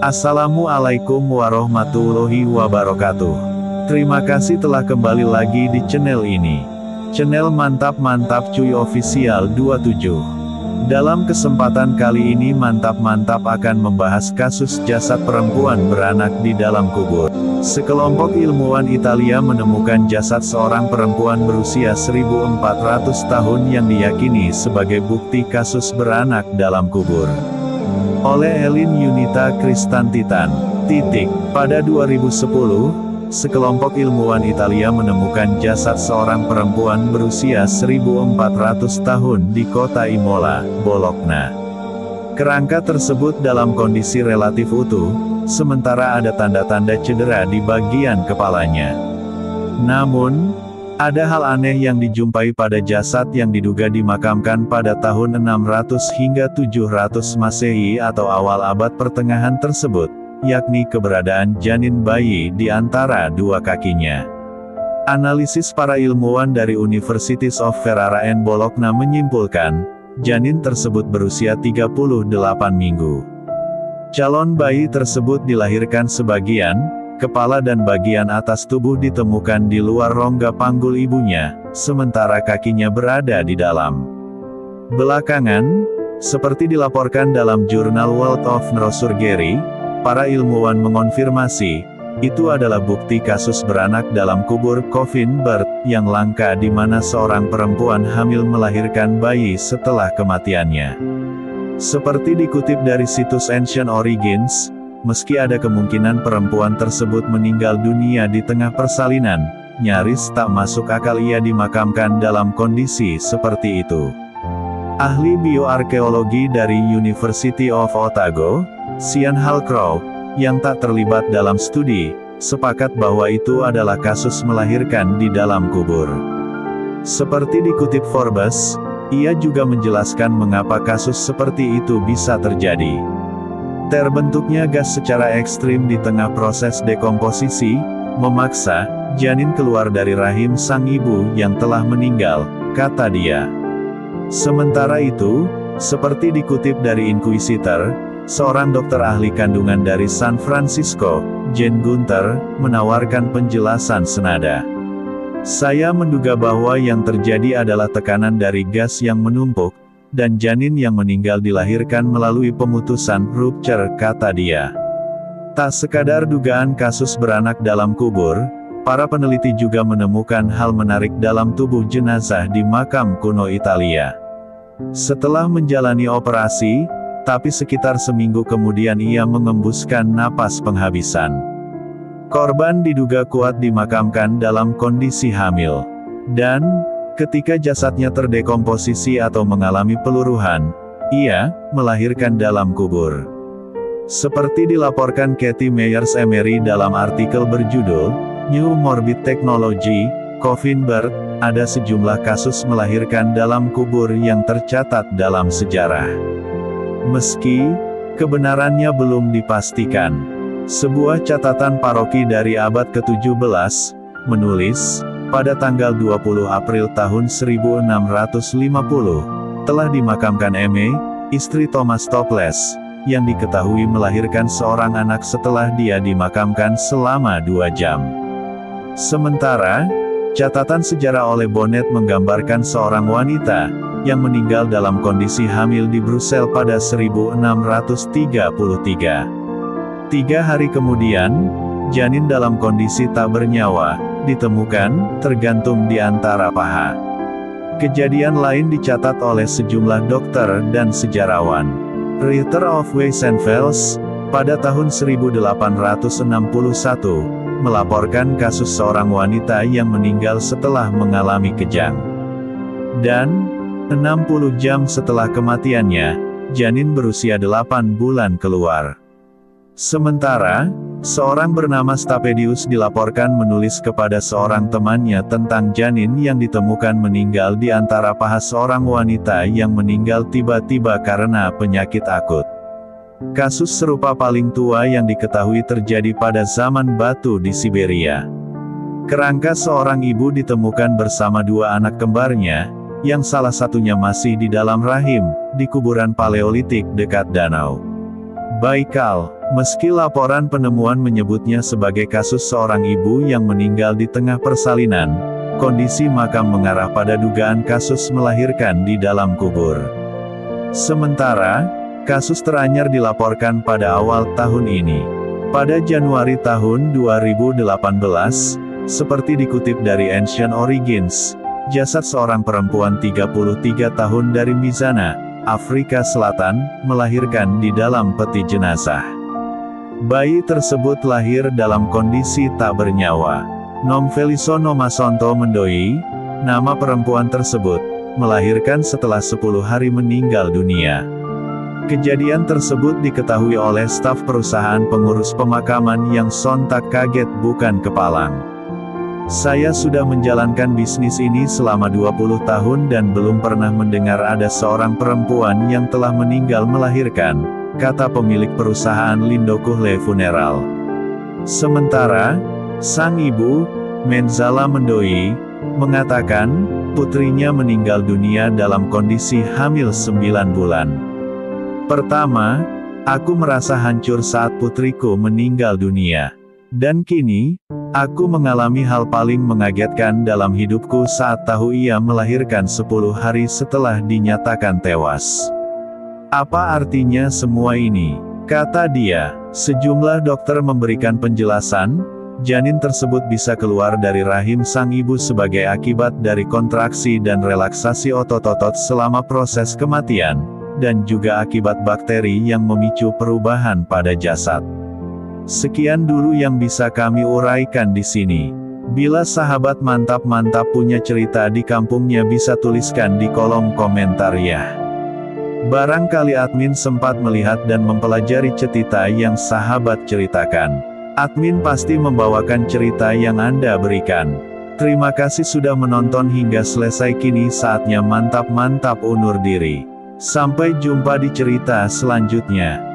Assalamualaikum warahmatullahi wabarakatuh. Terima kasih telah kembali lagi di channel ini. Channel Mantap Cuy Official 27. Dalam kesempatan kali ini Mantap akan membahas kasus jasad perempuan beranak di dalam kubur. Sekelompok ilmuwan Italia menemukan jasad seorang perempuan berusia 1400 tahun yang diyakini sebagai bukti kasus beranak dalam kubur. Oleh Elin Yunita Kristantitan. Pada 2010, sekelompok ilmuwan Italia menemukan jasad seorang perempuan berusia 1400 tahun di kota Imola, Bologna. Kerangka tersebut dalam kondisi relatif utuh, sementara ada tanda-tanda cedera di bagian kepalanya. Namun, ada hal aneh yang dijumpai pada jasad yang diduga dimakamkan pada tahun 600 hingga 700 Masehi atau awal abad pertengahan tersebut, yakni keberadaan janin bayi di antara dua kakinya. Analisis para ilmuwan dari Universities of Ferrara and Bologna menyimpulkan, janin tersebut berusia 38 minggu. Calon bayi tersebut dilahirkan sebagian, kepala dan bagian atas tubuh ditemukan di luar rongga panggul ibunya, sementara kakinya berada di dalam. Belakangan, seperti dilaporkan dalam jurnal World of Neurosurgery, para ilmuwan mengonfirmasi, itu adalah bukti kasus beranak dalam kubur coffin birth, yang langka di mana seorang perempuan hamil melahirkan bayi setelah kematiannya. Seperti dikutip dari situs Ancient Origins, meski ada kemungkinan perempuan tersebut meninggal dunia di tengah persalinan, nyaris tak masuk akal ia dimakamkan dalam kondisi seperti itu. Ahli bioarkeologi dari University of Otago, Sian Halcrow, yang tak terlibat dalam studi, sepakat bahwa itu adalah kasus melahirkan di dalam kubur. Seperti dikutip Forbes, ia juga menjelaskan mengapa kasus seperti itu bisa terjadi. Terbentuknya gas secara ekstrim di tengah proses dekomposisi, memaksa janin keluar dari rahim sang ibu yang telah meninggal, kata dia. Sementara itu, seperti dikutip dari Inquisitor, seorang dokter ahli kandungan dari San Francisco, Jane Gunther, menawarkan penjelasan senada. Saya menduga bahwa yang terjadi adalah tekanan dari gas yang menumpuk, dan janin yang meninggal dilahirkan melalui pemutusan rupture, kata dia. Tak sekadar dugaan kasus beranak dalam kubur, para peneliti juga menemukan hal menarik dalam tubuh jenazah di makam kuno Italia. Setelah menjalani operasi, tapi sekitar seminggu kemudian ia mengembuskan napas penghabisan. Korban diduga kuat dimakamkan dalam kondisi hamil. Dan, ketika jasadnya terdekomposisi atau mengalami peluruhan, ia melahirkan dalam kubur. Seperti dilaporkan Kathy Meyers Emery dalam artikel berjudul New Morbid Technology, Coffin Birth, ada sejumlah kasus melahirkan dalam kubur yang tercatat dalam sejarah. Meski kebenarannya belum dipastikan, sebuah catatan paroki dari abad ke-17 menulis, pada tanggal 20 April tahun 1650, telah dimakamkan Eme, istri Thomas Topless, yang diketahui melahirkan seorang anak setelah dia dimakamkan selama 2 jam. Sementara, catatan sejarah oleh Bonnet menggambarkan seorang wanita, yang meninggal dalam kondisi hamil di Brussels pada 1633. 3 hari kemudian, janin dalam kondisi tak bernyawa, ditemukan, tergantung di antara paha. Kejadian lain dicatat oleh sejumlah dokter dan sejarawan. Ritter of Weissenfels, pada tahun 1861, melaporkan kasus seorang wanita yang meninggal setelah mengalami kejang. Dan, 60 jam setelah kematiannya, janin berusia 8 bulan keluar. Sementara, seorang bernama Stapedius dilaporkan menulis kepada seorang temannya tentang janin yang ditemukan meninggal di antara paha seorang wanita yang meninggal tiba-tiba karena penyakit akut. Kasus serupa paling tua yang diketahui terjadi pada zaman batu di Siberia. Kerangka seorang ibu ditemukan bersama 2 anak kembarnya, yang salah satunya masih di dalam rahim, di kuburan Paleolitik dekat danau. Baikal, meski laporan penemuan menyebutnya sebagai kasus seorang ibu yang meninggal di tengah persalinan, kondisi makam mengarah pada dugaan kasus melahirkan di dalam kubur. Sementara, kasus teranyar dilaporkan pada awal tahun ini. Pada Januari tahun 2018, seperti dikutip dari Ancient Origins, jasad seorang perempuan 33 tahun dari Mizana, Afrika Selatan, melahirkan di dalam peti jenazah. Bayi tersebut lahir dalam kondisi tak bernyawa. Nomveliso Nomasonto Mendoi, nama perempuan tersebut, melahirkan setelah 10 hari meninggal dunia. Kejadian tersebut diketahui oleh staf perusahaan pengurus pemakaman yang sontak kaget bukan kepalang. Saya sudah menjalankan bisnis ini selama 20 tahun dan belum pernah mendengar ada seorang perempuan yang telah meninggal melahirkan, kata pemilik perusahaan Lindokuhle Funeral. Sementara, sang ibu, Menzala Mendoi, mengatakan, putrinya meninggal dunia dalam kondisi hamil 9 bulan. Pertama, aku merasa hancur saat putriku meninggal dunia. Dan kini, aku mengalami hal paling mengagetkan dalam hidupku saat tahu ia melahirkan 10 hari setelah dinyatakan tewas. Apa artinya semua ini? Kata dia. Sejumlah dokter memberikan penjelasan, janin tersebut bisa keluar dari rahim sang ibu sebagai akibat dari kontraksi dan relaksasi otot-otot selama proses kematian, dan juga akibat bakteri yang memicu perubahan pada jasad. Sekian dulu yang bisa kami uraikan di sini. Bila sahabat mantap-mantap punya cerita di kampungnya bisa tuliskan di kolom komentar ya. Barangkali admin sempat melihat dan mempelajari cerita yang sahabat ceritakan. Admin pasti membawakan cerita yang Anda berikan. Terima kasih sudah menonton hingga selesai, kini saatnya mantap-mantap undur diri. Sampai jumpa di cerita selanjutnya.